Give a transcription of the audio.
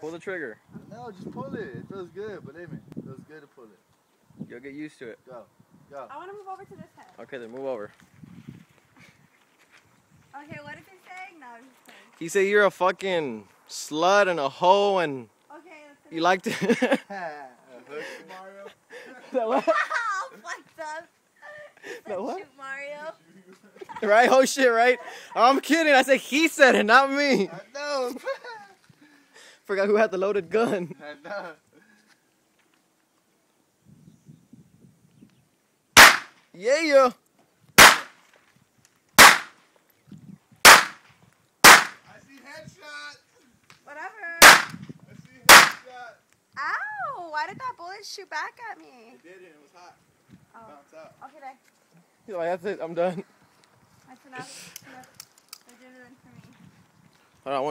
Pull the trigger. No, just pull it. It feels good, believe me. It feels good to pull it. You'll get used to it. Go. Go. I want to move over to this head. Okay, then move over. Okay, what is he saying? No, I'm just kidding. He said you're a fucking slut and a hoe and Okay, let's you like to... Mario. That what? Oh, fucked up. That what? Shoot Mario. Right? Oh shit, right? I'm kidding. I said he said it, not me. I know. Forgot who had the loaded gun. I know. Yeah. I see headshot. Whatever. I see headshot. Ow! Why did that bullet shoot back at me? It did it. It was hot. Oh. Bounced out. Okay, there. He's like, that's it. I'm done. That's enough. They're doing it for me. Hold on, one.